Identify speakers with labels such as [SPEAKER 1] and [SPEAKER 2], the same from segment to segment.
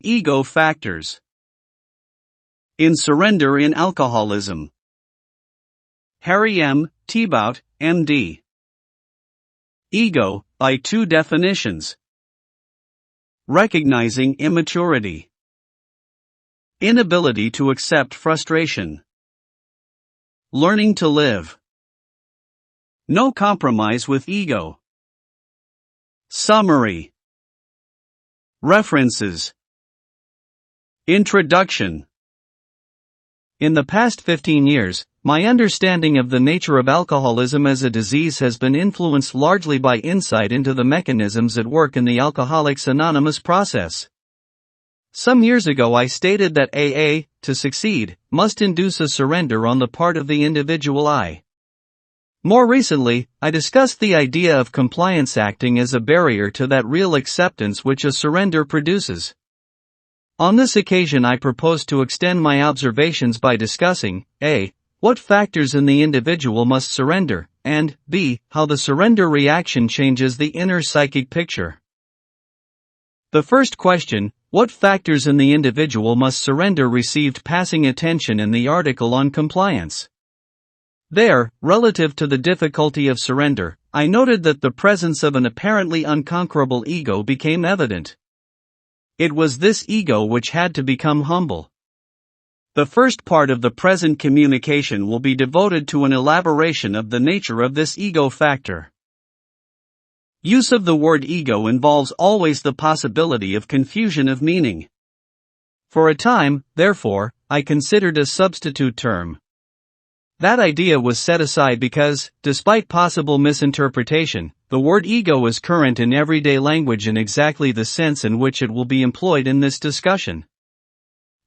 [SPEAKER 1] Ego factors in surrender in alcoholism. Harry M. Thibaut, M.D. Ego, by two definitions. Recognizing immaturity. Inability to accept frustration. Learning to live. No compromise with ego. Summary. References. Introduction. In the past 15 years, my understanding of the nature of alcoholism as a disease has been influenced largely by insight into the mechanisms at work in the Alcoholics Anonymous process. Some years ago I stated that AA, to succeed, must induce a surrender on the part of the individual I. More recently, I discussed the idea of compliance acting as a barrier to that real acceptance which a surrender produces. On this occasion I propose to extend my observations by discussing A. What factors in the individual must surrender, and B. How the surrender reaction changes the inner psychic picture. The first question, what factors in the individual must surrender, received passing attention in the article on compliance. There, relative to the difficulty of surrender, I noted that the presence of an apparently unconquerable ego became evident. It was this ego which had to become humble. The first part of the present communication will be devoted to an elaboration of the nature of this ego factor. Use of the word ego involves always the possibility of confusion of meaning. For a time, therefore, I considered a substitute term. That idea was set aside because, despite possible misinterpretation, the word ego is current in everyday language in exactly the sense in which it will be employed in this discussion.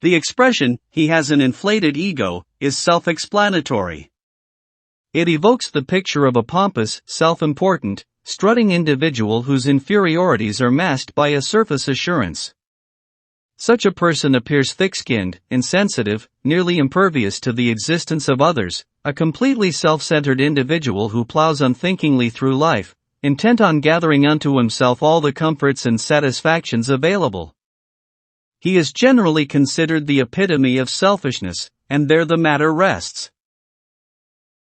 [SPEAKER 1] The expression, "he has an inflated ego," is self-explanatory. It evokes the picture of a pompous, self-important, strutting individual whose inferiorities are masked by a surface assurance. Such a person appears thick-skinned, insensitive, nearly impervious to the existence of others, a completely self-centered individual who plows unthinkingly through life, intent on gathering unto himself all the comforts and satisfactions available. He is generally considered the epitome of selfishness, and there the matter rests.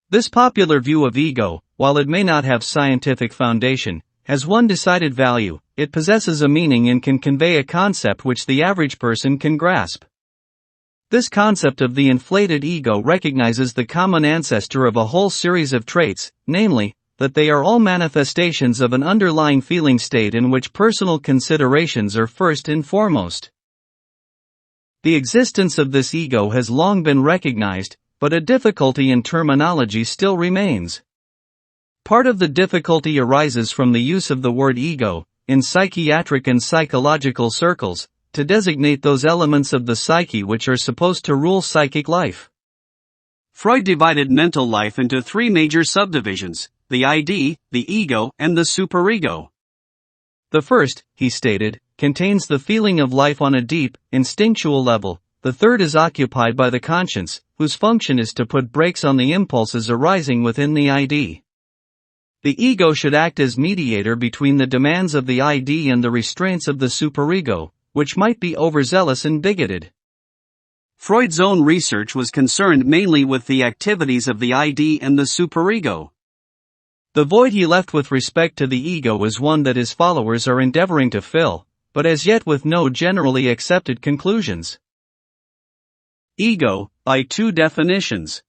[SPEAKER 1] This popular view of ego, while it may not have scientific foundation, has one decided value: it possesses a meaning and can convey a concept which the average person can grasp. This concept of the inflated ego recognizes the common ancestor of a whole series of traits, namely, that they are all manifestations of an underlying feeling state in which personal considerations are first and foremost. The existence of this ego has long been recognized, but a difficulty in terminology still remains. Part of the difficulty arises from the use of the word ego, in psychiatric and psychological circles, to designate those elements of the psyche which are supposed to rule psychic life. Freud divided mental life into three major subdivisions: the ID, the ego, and the superego. The first, he stated, contains the feeling of life on a deep, instinctual level. The third is occupied by the conscience, whose function is to put brakes on the impulses arising within the ID. The ego should act as mediator between the demands of the ID and the restraints of the superego, which might be overzealous and bigoted. Freud's own research was concerned mainly with the activities of the ID and the superego. The void he left with respect to the ego is one that his followers are endeavoring to fill, but as yet with no generally accepted conclusions. Ego, by two definitions.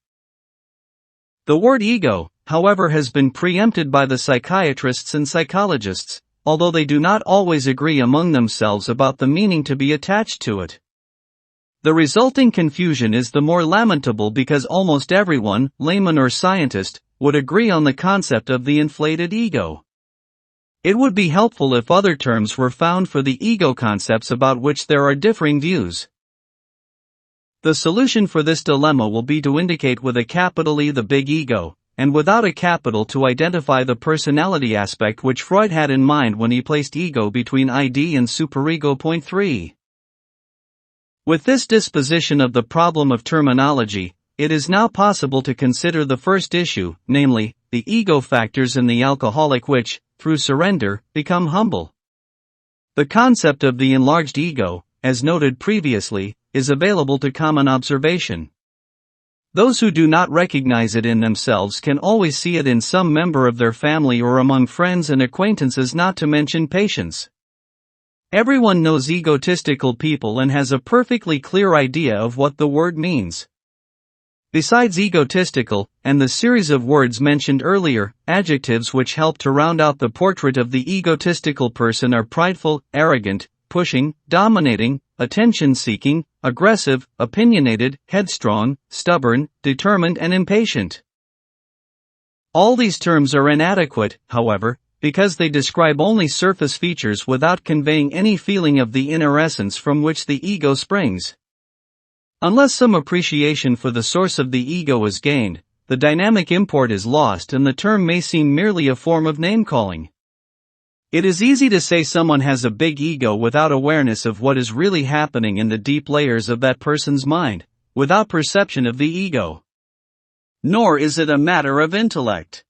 [SPEAKER 1] The word ego, however, has been preempted by the psychiatrists and psychologists, although they do not always agree among themselves about the meaning to be attached to it. The resulting confusion is the more lamentable because almost everyone, layman or scientist, would agree on the concept of the inflated ego. It would be helpful if other terms were found for the ego concepts about which there are differing views. The solution for this dilemma will be to indicate with a capital E the big ego, and without a capital to identify the personality aspect which Freud had in mind when he placed ego between ID and superego. Point 3. With this disposition of the problem of terminology, it is now possible to consider the first issue, namely, the ego factors in the alcoholic which, through surrender, become humble. The concept of the enlarged ego, as noted previously, is available to common observation. Those who do not recognize it in themselves can always see it in some member of their family or among friends and acquaintances, not to mention patients. Everyone knows egotistical people and has a perfectly clear idea of what the word means. Besides egotistical, and the series of words mentioned earlier, adjectives which help to round out the portrait of the egotistical person are prideful, arrogant, pushing, dominating, attention-seeking, aggressive, opinionated, headstrong, stubborn, determined and impatient. All these terms are inadequate, however, because they describe only surface features without conveying any feeling of the inner essence from which the ego springs. Unless some appreciation for the source of the ego is gained, the dynamic import is lost and the term may seem merely a form of name-calling. It is easy to say someone has a big ego without awareness of what is really happening in the deep layers of that person's mind, without perception of the ego. Nor is it a matter of intellect.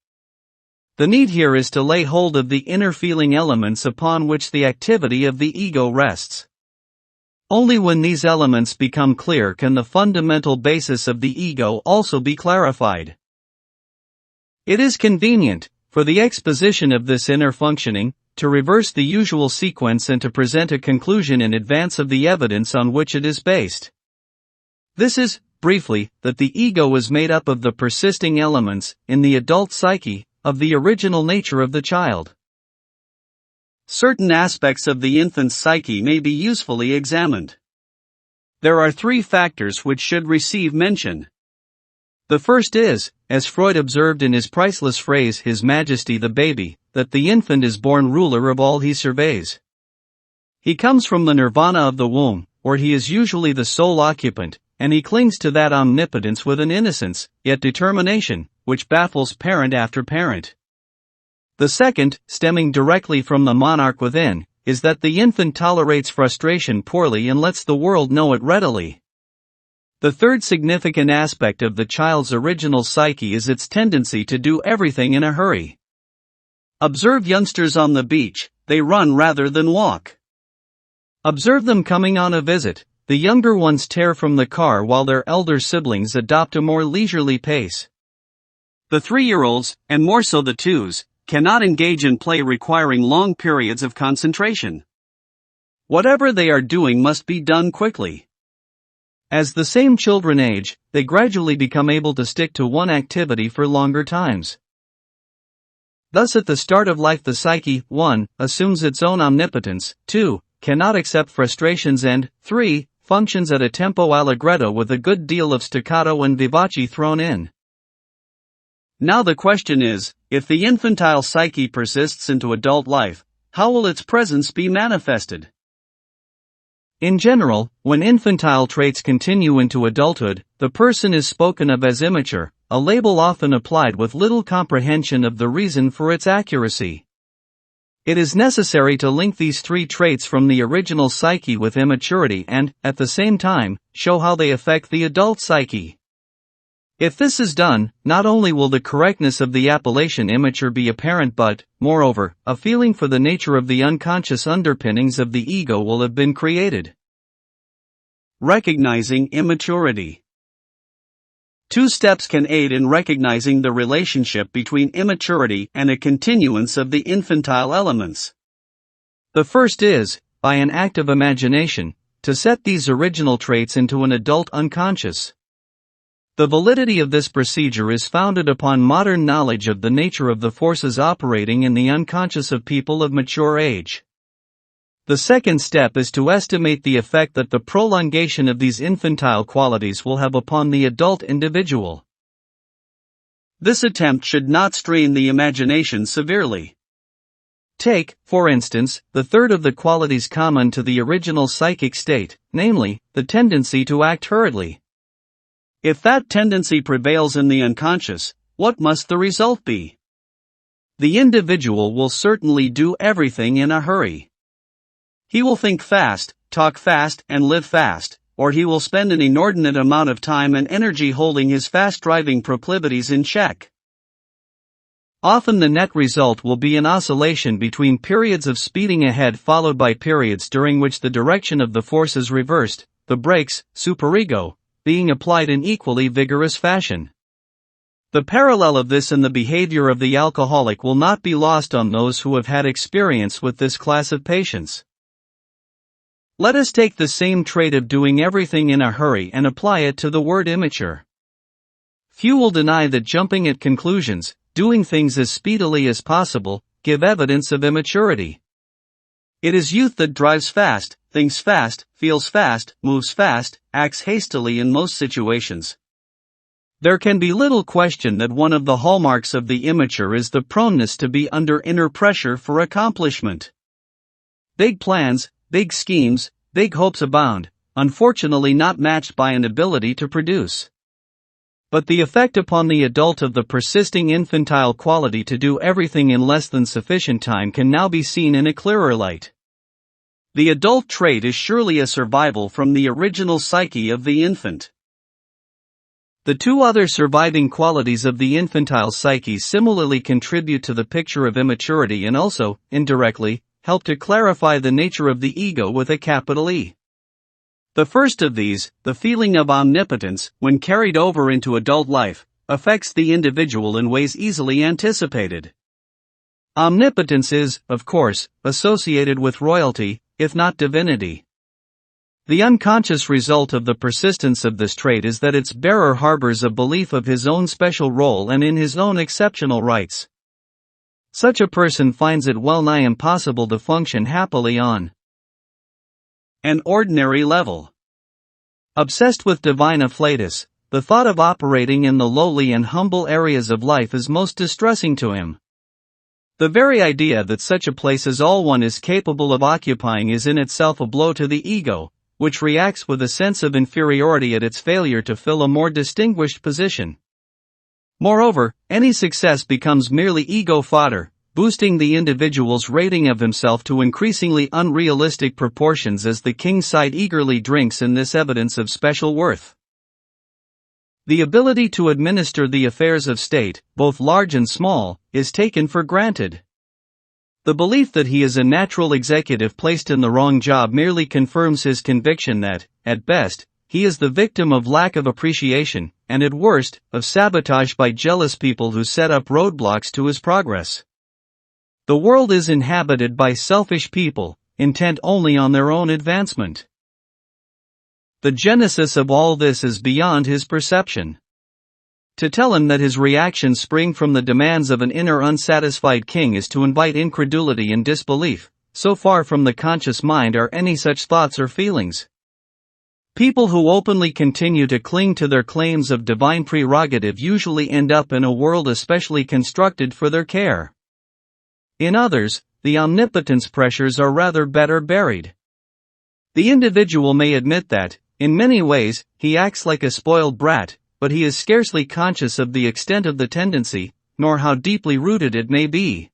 [SPEAKER 1] The need here is to lay hold of the inner feeling elements upon which the activity of the ego rests. Only when these elements become clear can the fundamental basis of the ego also be clarified. It is convenient, for the exposition of this inner functioning, to reverse the usual sequence and to present a conclusion in advance of the evidence on which it is based. This is, briefly, that the ego is made up of the persisting elements, in the adult psyche, of the original nature of the child. Certain aspects of the infant's psyche may be usefully examined. There are three factors which should receive mention. The first is, as Freud observed in his priceless phrase His Majesty the Baby, that the infant is born ruler of all he surveys. He comes from the nirvana of the womb, where he is usually the sole occupant, and he clings to that omnipotence with an innocence, yet determination, which baffles parent after parent. The second, stemming directly from the monarch within, is that the infant tolerates frustration poorly and lets the world know it readily. The third significant aspect of the child's original psyche is its tendency to do everything in a hurry. Observe youngsters on the beach, they run rather than walk. Observe them coming on a visit, the younger ones tear from the car while their elder siblings adopt a more leisurely pace. The 3-year-olds, and more so the 2s, cannot engage in play requiring long periods of concentration. Whatever they are doing must be done quickly. As the same children age, they gradually become able to stick to one activity for longer times. Thus at the start of life the psyche, 1, assumes its own omnipotence, 2, cannot accept frustrations and, 3, functions at a tempo allegretto with a good deal of staccato and vivace thrown in. Now the question is, if the infantile psyche persists into adult life, how will its presence be manifested? In general, when infantile traits continue into adulthood, the person is spoken of as immature, a label often applied with little comprehension of the reason for its accuracy. It is necessary to link these three traits from the original psyche with immaturity and, at the same time, show how they affect the adult psyche. If this is done, not only will the correctness of the appellation immature be apparent but, moreover, a feeling for the nature of the unconscious underpinnings of the ego will have been created. Recognizing immaturity. 2 steps can aid in recognizing the relationship between immaturity and a continuance of the infantile elements. The first is, by an act of imagination, to set these original traits into an adult unconscious. The validity of this procedure is founded upon modern knowledge of the nature of the forces operating in the unconscious of people of mature age. The second step is to estimate the effect that the prolongation of these infantile qualities will have upon the adult individual. This attempt should not strain the imagination severely. Take, for instance, the third of the qualities common to the original psychic state, namely, the tendency to act hurriedly. If that tendency prevails in the unconscious, what must the result be? The individual will certainly do everything in a hurry. He will think fast, talk fast, and live fast, or he will spend an inordinate amount of time and energy holding his fast-driving proclivities in check. Often the net result will be an oscillation between periods of speeding ahead followed by periods during which the direction of the force is reversed, the brakes, superego, being applied in equally vigorous fashion. The parallel of this in the behavior of the alcoholic will not be lost on those who have had experience with this class of patients. Let us take the same trait of doing everything in a hurry and apply it to the word immature. Few will deny that jumping at conclusions, doing things as speedily as possible, give evidence of immaturity. It is youth that drives fast, thinks fast, feels fast, moves fast, acts hastily in most situations. There can be little question that one of the hallmarks of the immature is the proneness to be under inner pressure for accomplishment. Big plans, big schemes, big hopes abound, unfortunately not matched by an ability to produce. But the effect upon the adult of the persisting infantile quality to do everything in less than sufficient time can now be seen in a clearer light. The adult trait is surely a survival from the original psyche of the infant. The two other surviving qualities of the infantile psyche similarly contribute to the picture of immaturity and also, indirectly, help to clarify the nature of the ego with a capital E. The first of these, the feeling of omnipotence, when carried over into adult life, affects the individual in ways easily anticipated. Omnipotence is, of course, associated with royalty, if not divinity. The unconscious result of the persistence of this trait is that its bearer harbors a belief of his own special role and in his own exceptional rights. Such a person finds it well nigh impossible to function happily on an ordinary level. Obsessed with divine afflatus, the thought of operating in the lowly and humble areas of life is most distressing to him. The very idea that such a place as all one is capable of occupying is in itself a blow to the ego, which reacts with a sense of inferiority at its failure to fill a more distinguished position. Moreover, any success becomes merely ego fodder, boosting the individual's rating of himself to increasingly unrealistic proportions as the king side eagerly drinks in this evidence of special worth. The ability to administer the affairs of state, both large and small, is taken for granted. The belief that he is a natural executive placed in the wrong job merely confirms his conviction that, at best, he is the victim of lack of appreciation, and at worst, of sabotage by jealous people who set up roadblocks to his progress. The world is inhabited by selfish people, intent only on their own advancement. The genesis of all this is beyond his perception. To tell him that his reactions spring from the demands of an inner unsatisfied king is to invite incredulity and disbelief, so far from the conscious mind are any such thoughts or feelings. People who openly continue to cling to their claims of divine prerogative usually end up in a world especially constructed for their care. In others, the omnipotence pressures are rather better buried. The individual may admit that, in many ways, he acts like a spoiled brat, but he is scarcely conscious of the extent of the tendency, nor how deeply rooted it may be.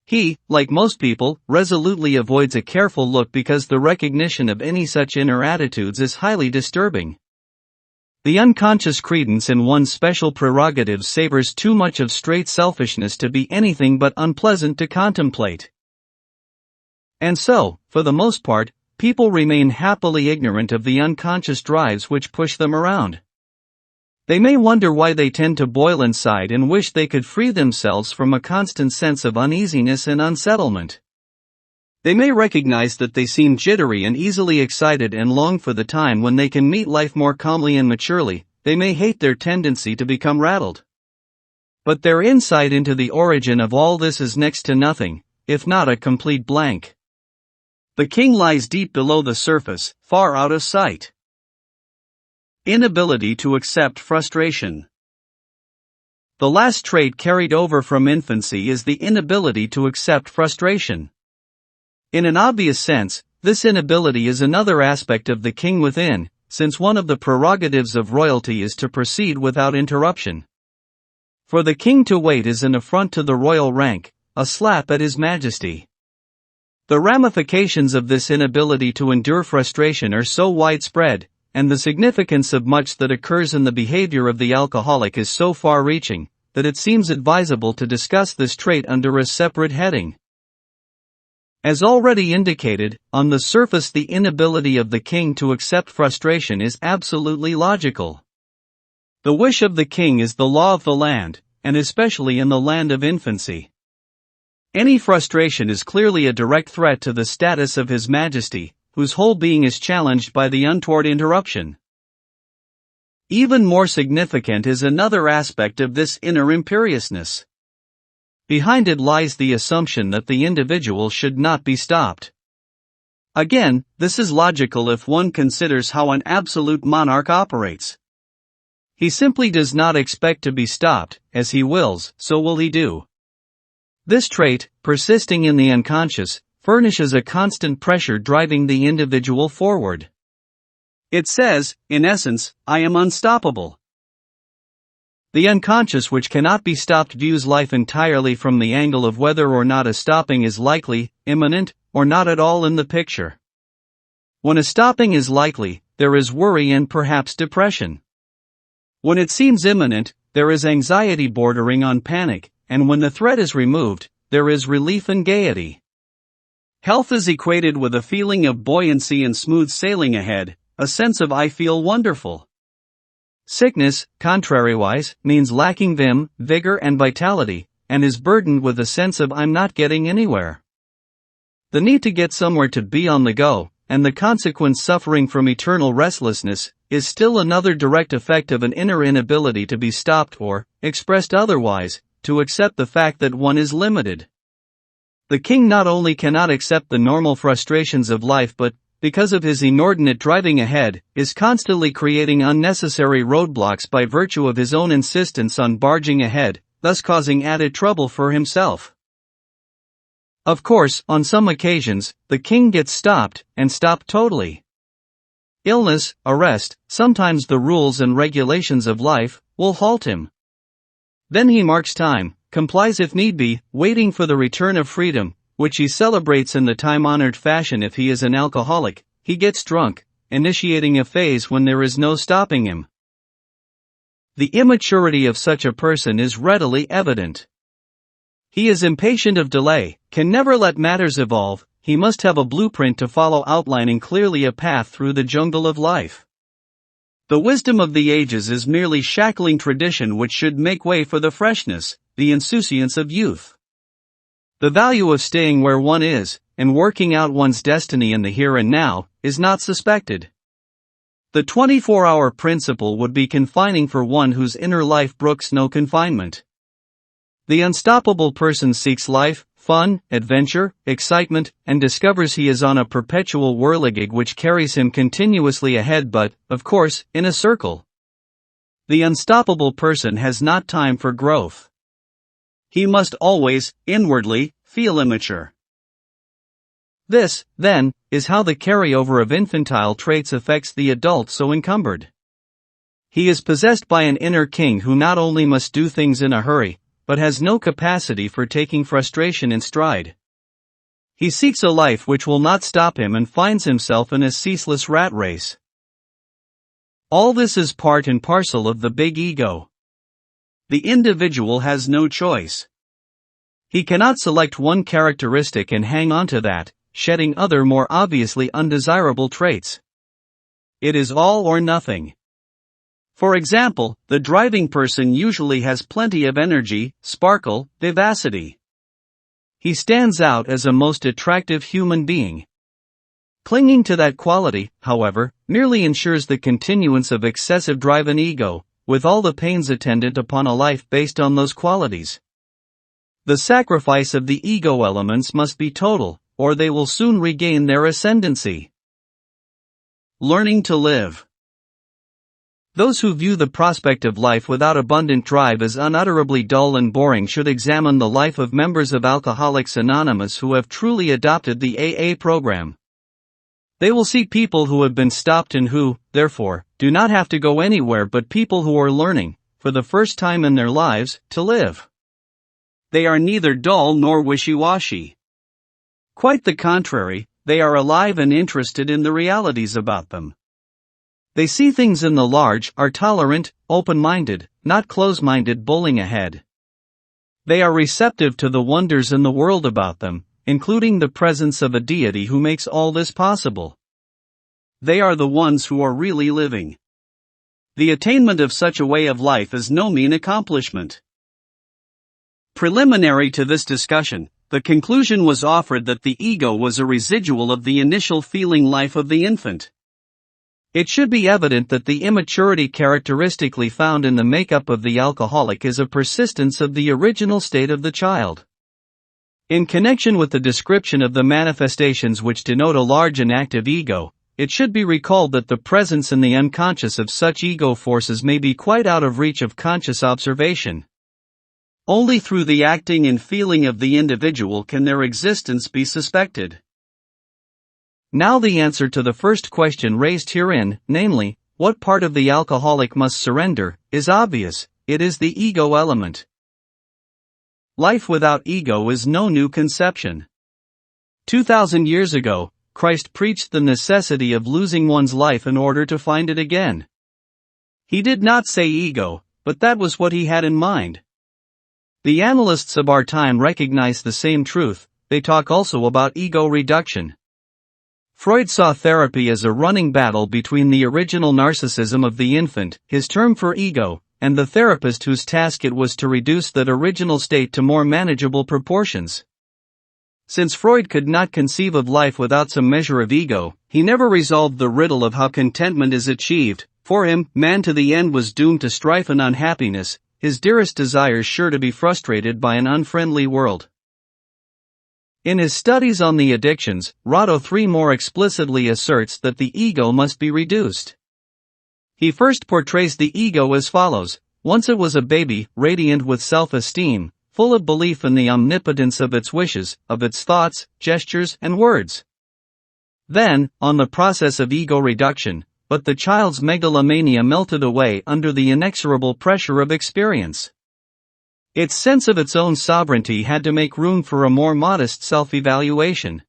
[SPEAKER 1] He, like most people, resolutely avoids a careful look because the recognition of any such inner attitudes is highly disturbing. The unconscious credence in one's special prerogatives savors too much of straight selfishness to be anything but unpleasant to contemplate. And so, for the most part, people remain happily ignorant of the unconscious drives which push them around. They may wonder why they tend to boil inside and wish they could free themselves from a constant sense of uneasiness and unsettlement. They may recognize that they seem jittery and easily excited and long for the time when they can meet life more calmly and maturely. They may hate their tendency to become rattled. But their insight into the origin of all this is next to nothing, if not a complete blank. The king lies deep below the surface, far out of sight. Inability to accept frustration. The last trait carried over from infancy is the inability to accept frustration. In an obvious sense, this inability is another aspect of the king within, since one of the prerogatives of royalty is to proceed without interruption. For the king to wait is an affront to the royal rank, a slap at his majesty. The ramifications of this inability to endure frustration are so widespread, and the significance of much that occurs in the behavior of the alcoholic is so far-reaching, that it seems advisable to discuss this trait under a separate heading. As already indicated, on the surface the inability of the king to accept frustration is absolutely logical. The wish of the king is the law of the land, and especially in the land of infancy. Any frustration is clearly a direct threat to the status of His Majesty, whose whole being is challenged by the untoward interruption. Even more significant is another aspect of this inner imperiousness. Behind it lies the assumption that the individual should not be stopped. Again, this is logical if one considers how an absolute monarch operates. He simply does not expect to be stopped. As he wills, so will he do. This trait, persisting in the unconscious, furnishes a constant pressure driving the individual forward. It says, in essence, I am unstoppable. The unconscious, which cannot be stopped, views life entirely from the angle of whether or not a stopping is likely, imminent, or not at all in the picture. When a stopping is likely, there is worry and perhaps depression. When it seems imminent, there is anxiety bordering on panic, and when the threat is removed, there is relief and gaiety. Health is equated with a feeling of buoyancy and smooth sailing ahead, a sense of I feel wonderful. Sickness, contrariwise, means lacking vim, vigor and vitality, and is burdened with a sense of I'm not getting anywhere. The need to get somewhere, to be on the go, and the consequent suffering from eternal restlessness, is still another direct effect of an inner inability to be stopped or, expressed otherwise, to accept the fact that one is limited. The king not only cannot accept the normal frustrations of life but, because of his inordinate driving ahead, is constantly creating unnecessary roadblocks by virtue of his own insistence on barging ahead, thus causing added trouble for himself. Of course, on some occasions, the king gets stopped, and stopped totally. Illness, arrest, sometimes the rules and regulations of life, will halt him. Then he marks time, complies if need be, waiting for the return of freedom, which he celebrates in the time-honored fashion. If he is an alcoholic, he gets drunk, initiating a phase when there is no stopping him. The immaturity of such a person is readily evident. He is impatient of delay, can never let matters evolve, he must have a blueprint to follow, outlining clearly a path through the jungle of life. The wisdom of the ages is merely shackling tradition which should make way for the freshness, the insouciance of youth. The value of staying where one is, and working out one's destiny in the here and now, is not suspected. The 24-hour principle would be confining for one whose inner life brooks no confinement. The unstoppable person seeks life, fun, adventure, excitement, and discovers he is on a perpetual whirligig which carries him continuously ahead, but, of course, in a circle. The unstoppable person has not time for growth. He must always, inwardly, feel immature. This, then, is how the carryover of infantile traits affects the adult so encumbered. He is possessed by an inner king who not only must do things in a hurry, but has no capacity for taking frustration in stride. He seeks a life which will not stop him and finds himself in a ceaseless rat race. All this is part and parcel of the big ego. The individual has no choice. He cannot select one characteristic and hang on to that, shedding other more obviously undesirable traits. It is all or nothing. For example, the driving person usually has plenty of energy, sparkle, vivacity. He stands out as a most attractive human being. Clinging to that quality, however, merely ensures the continuance of excessive drive and ego, with all the pains attendant upon a life based on those qualities. The sacrifice of the ego elements must be total, or they will soon regain their ascendancy. Learning to live. Those who view the prospect of life without abundant drive as unutterably dull and boring should examine the life of members of Alcoholics Anonymous who have truly adopted the AA program. They will see people who have been stopped and who, therefore, do not have to go anywhere, but people who are learning, for the first time in their lives, to live. They are neither dull nor wishy-washy. Quite the contrary, they are alive and interested in the realities about them. They see things in the large, are tolerant, open-minded, not close-minded, bowling ahead. They are receptive to the wonders in the world about them, including the presence of a deity who makes all this possible. They are the ones who are really living. The attainment of such a way of life is no mean accomplishment. Preliminary to this discussion, the conclusion was offered that the ego was a residual of the initial feeling life of the infant. It should be evident that the immaturity characteristically found in the makeup of the alcoholic is a persistence of the original state of the child. In connection with the description of the manifestations which denote a large and active ego, it should be recalled that the presence in the unconscious of such ego forces may be quite out of reach of conscious observation. Only through the acting and feeling of the individual can their existence be suspected. Now the answer to the first question raised herein, namely, what part of the alcoholic must surrender, is obvious: it is the ego element. Life without ego is no new conception. 2,000 years ago, Christ preached the necessity of losing one's life in order to find it again. He did not say ego, but that was what he had in mind. The analysts of our time recognize the same truth. They talk also about ego reduction. Freud saw therapy as a running battle between the original narcissism of the infant, his term for ego, and the therapist whose task it was to reduce that original state to more manageable proportions. Since Freud could not conceive of life without some measure of ego, he never resolved the riddle of how contentment is achieved. For him, man to the end was doomed to strife and unhappiness, his dearest desires sure to be frustrated by an unfriendly world. In his studies on the addictions, Rado III more explicitly asserts that the ego must be reduced. He first portrays the ego as follows: once it was a baby, radiant with self-esteem, full of belief in the omnipotence of its wishes, of its thoughts, gestures, and words. Then, on the process of ego reduction, but the child's megalomania melted away under the inexorable pressure of experience. Its sense of its own sovereignty had to make room for a more modest self-evaluation.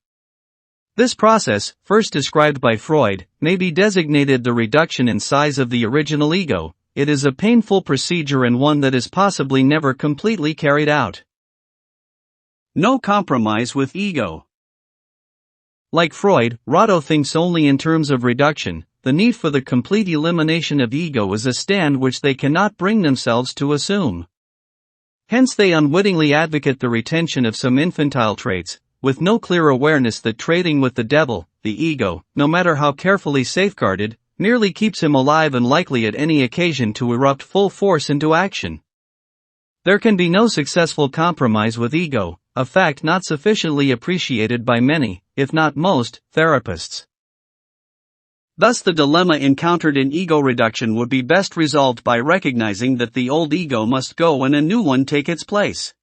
[SPEAKER 1] This process, first described by Freud, may be designated the reduction in size of the original ego. It is a painful procedure and one that is possibly never completely carried out. No compromise with ego. Like Freud, Rado thinks only in terms of reduction. The need for the complete elimination of ego is a stand which they cannot bring themselves to assume. Hence they unwittingly advocate the retention of some infantile traits, with no clear awareness that trading with the devil, the ego, no matter how carefully safeguarded, merely keeps him alive and likely at any occasion to erupt full force into action. There can be no successful compromise with ego, a fact not sufficiently appreciated by many, if not most, therapists. Thus the dilemma encountered in ego reduction would be best resolved by recognizing that the old ego must go and a new one take its place.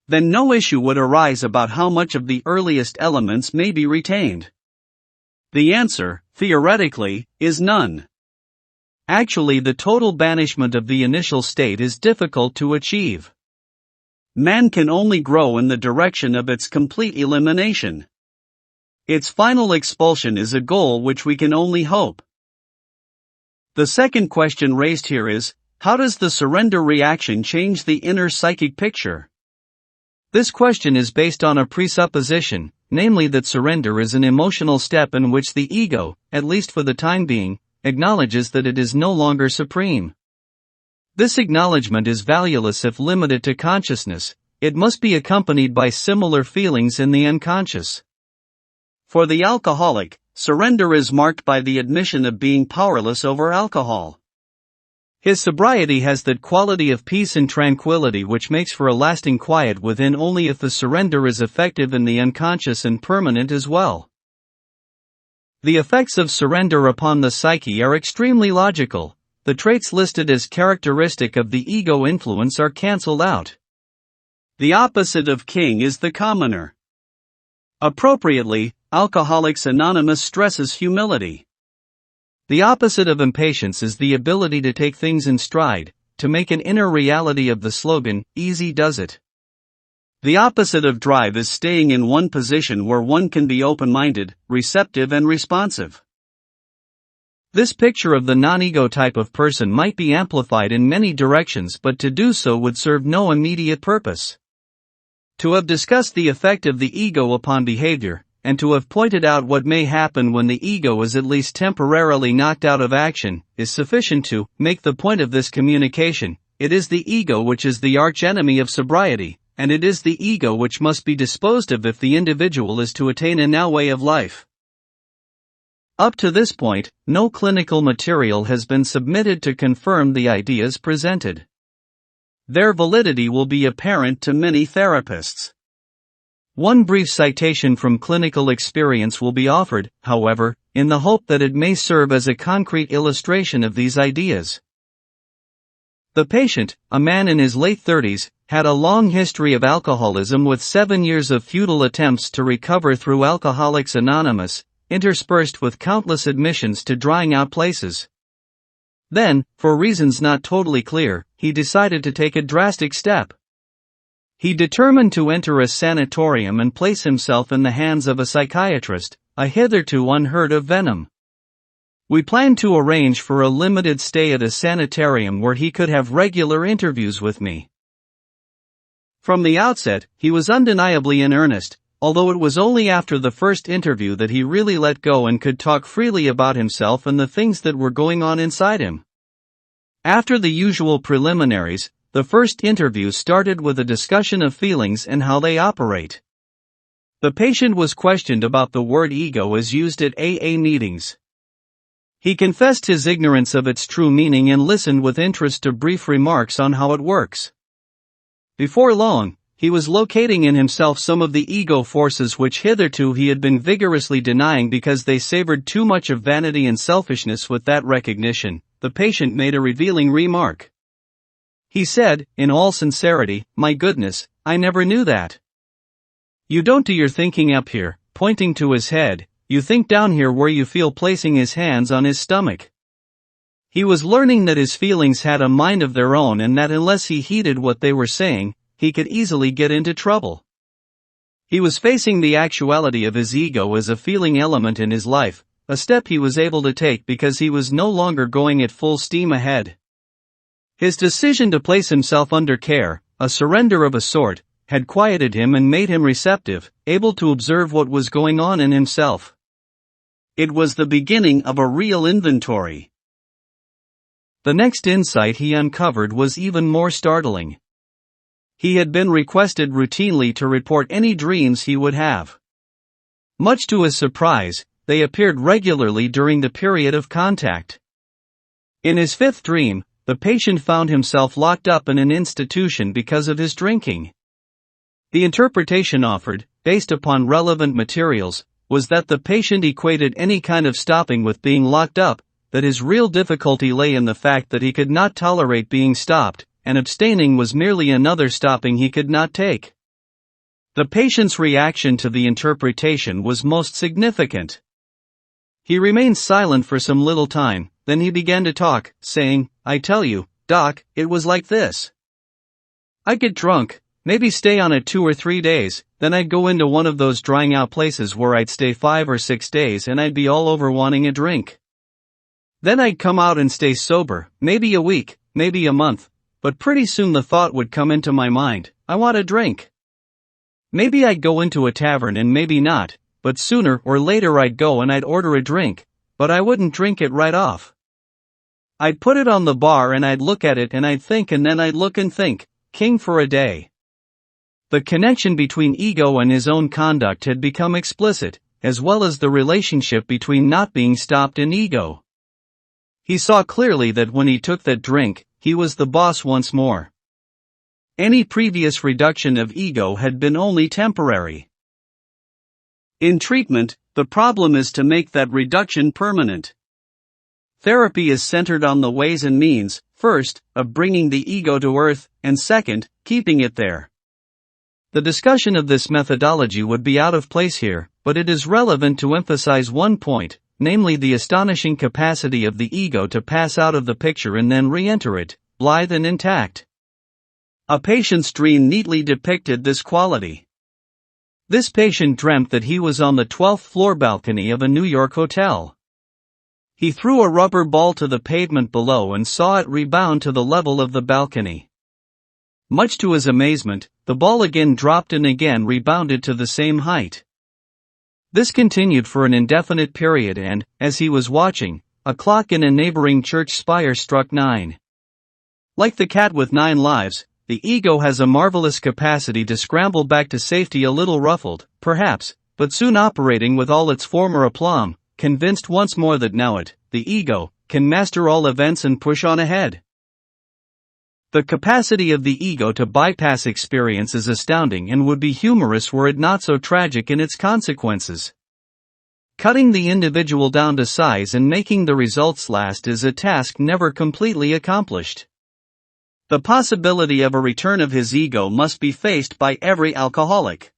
[SPEAKER 1] Then no issue would arise about how much of the earliest elements may be retained. The answer, theoretically, is none. Actually, the total banishment of the initial state is difficult to achieve. Man can only grow in the direction of its complete elimination. Its final expulsion is a goal which we can only hope. The second question raised here is, how does the surrender reaction change the inner psychic picture? This question is based on a presupposition, namely that surrender is an emotional step in which the ego, at least for the time being, acknowledges that it is no longer supreme. This acknowledgement is valueless if limited to consciousness. It must be accompanied by similar feelings in the unconscious. For the alcoholic, surrender is marked by the admission of being powerless over alcohol. His sobriety has that quality of peace and tranquility which makes for a lasting quiet within only if the surrender is effective in the unconscious and permanent as well. The effects of surrender upon the psyche are extremely logical. The traits listed as characteristic of the ego influence are cancelled out. The opposite of king is the commoner. Appropriately, Alcoholics Anonymous stresses humility. The opposite of impatience is the ability to take things in stride, to make an inner reality of the slogan, easy does it. The opposite of drive is staying in one position where one can be open-minded, receptive and responsive. This picture of the non-ego type of person might be amplified in many directions, but to do so would serve no immediate purpose. To have discussed the effect of the ego upon behavior, and to have pointed out what may happen when the ego is at least temporarily knocked out of action, is sufficient to make the point of this communication. It is the ego which is the archenemy of sobriety, and it is the ego which must be disposed of if the individual is to attain a now way of life. Up to this point, no clinical material has been submitted to confirm the ideas presented. Their validity will be apparent to many therapists. One brief citation from clinical experience will be offered, however, in the hope that it may serve as a concrete illustration of these ideas. The patient, a man in his late 30s, had a long history of alcoholism with 7 years of futile attempts to recover through Alcoholics Anonymous, interspersed with countless admissions to drying out places. Then, for reasons not totally clear, he decided to take a drastic step. He determined to enter a sanatorium and place himself in the hands of a psychiatrist, a hitherto unheard of venom. We planned to arrange for a limited stay at a sanitarium where he could have regular interviews with me. From the outset, he was undeniably in earnest, although it was only after the first interview that he really let go and could talk freely about himself and the things that were going on inside him. After the usual preliminaries, the first interview started with a discussion of feelings and how they operate. The patient was questioned about the word ego as used at AA meetings. He confessed his ignorance of its true meaning and listened with interest to brief remarks on how it works. Before long, he was locating in himself some of the ego forces which hitherto he had been vigorously denying because they savored too much of vanity and selfishness. With that recognition, the patient made a revealing remark. He said, in all sincerity, "My goodness, I never knew that. You don't do your thinking up here," pointing to his head, "you think down here where you feel," placing his hands on his stomach. He was learning that his feelings had a mind of their own and that unless he heeded what they were saying, he could easily get into trouble. He was facing the actuality of his ego as a feeling element in his life, a step he was able to take because he was no longer going at full steam ahead. His decision to place himself under care, a surrender of a sort, had quieted him and made him receptive, able to observe what was going on in himself. It was the beginning of a real inventory. The next insight he uncovered was even more startling. He had been requested routinely to report any dreams he would have. Much to his surprise, they appeared regularly during the period of contact. In his fifth dream, the patient found himself locked up in an institution because of his drinking. The interpretation offered, based upon relevant materials, was that the patient equated any kind of stopping with being locked up, that his real difficulty lay in the fact that he could not tolerate being stopped, and abstaining was merely another stopping he could not take. The patient's reaction to the interpretation was most significant. He remained silent for some little time, then he began to talk, saying, "I tell you, Doc, it was like this. I'd get drunk, maybe stay on it 2 or 3 days, then I'd go into one of those drying out places where I'd stay 5 or 6 days and I'd be all over wanting a drink. Then I'd come out and stay sober, maybe a week, maybe a month, but pretty soon the thought would come into my mind, I want a drink. Maybe I'd go into a tavern and maybe not, but sooner or later I'd go and I'd order a drink, but I wouldn't drink it right off. I'd put it on the bar and I'd look at it and I'd think and then I'd look and think, king for a day." The connection between ego and his own conduct had become explicit, as well as the relationship between not being stopped and ego. He saw clearly that when he took that drink, he was the boss once more. Any previous reduction of ego had been only temporary. In treatment, the problem is to make that reduction permanent. Therapy is centered on the ways and means, first, of bringing the ego to earth, and second, keeping it there. The discussion of this methodology would be out of place here, but it is relevant to emphasize one point, namely the astonishing capacity of the ego to pass out of the picture and then re-enter it, blithe and intact. A patient's dream neatly depicted this quality. This patient dreamt that he was on the 12th floor balcony of a New York hotel. He threw a rubber ball to the pavement below and saw it rebound to the level of the balcony. Much to his amazement, the ball again dropped and again rebounded to the same height. This continued for an indefinite period and, as he was watching, a clock in a neighboring church spire struck 9. Like the cat with 9 lives, the ego has a marvelous capacity to scramble back to safety a little ruffled, perhaps, but soon operating with all its former aplomb, convinced once more that now it, the ego, can master all events and push on ahead. The capacity of the ego to bypass experience is astounding and would be humorous were it not so tragic in its consequences. Cutting the individual down to size and making the results last is a task never completely accomplished. The possibility of a return of his ego must be faced by every alcoholic.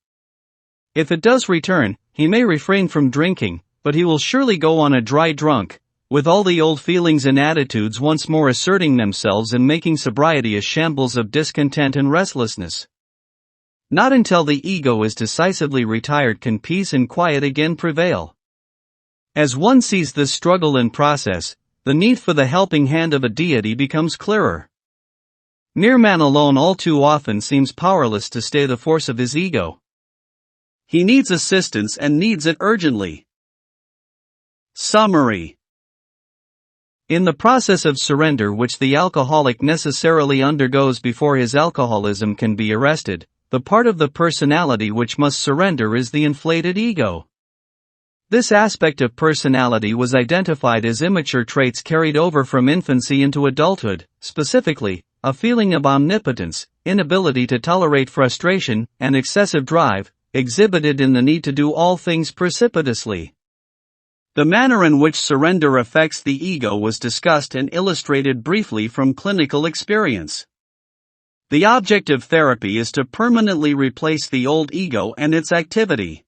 [SPEAKER 1] If it does return, he may refrain from drinking, but he will surely go on a dry drunk, with all the old feelings and attitudes once more asserting themselves and making sobriety a shambles of discontent and restlessness. Not until the ego is decisively retired can peace and quiet again prevail. As one sees this struggle in process, the need for the helping hand of a deity becomes clearer. Mere man alone all too often seems powerless to stay the force of his ego. He needs assistance and needs it urgently. Summary. In the process of surrender which the alcoholic necessarily undergoes before his alcoholism can be arrested, the part of the personality which must surrender is the inflated ego. This aspect of personality was identified as immature traits carried over from infancy into adulthood, specifically, a feeling of omnipotence, inability to tolerate frustration, and excessive drive, exhibited in the need to do all things precipitously. The manner in which surrender affects the ego was discussed and illustrated briefly from clinical experience. The object of therapy is to permanently replace the old ego and its activity.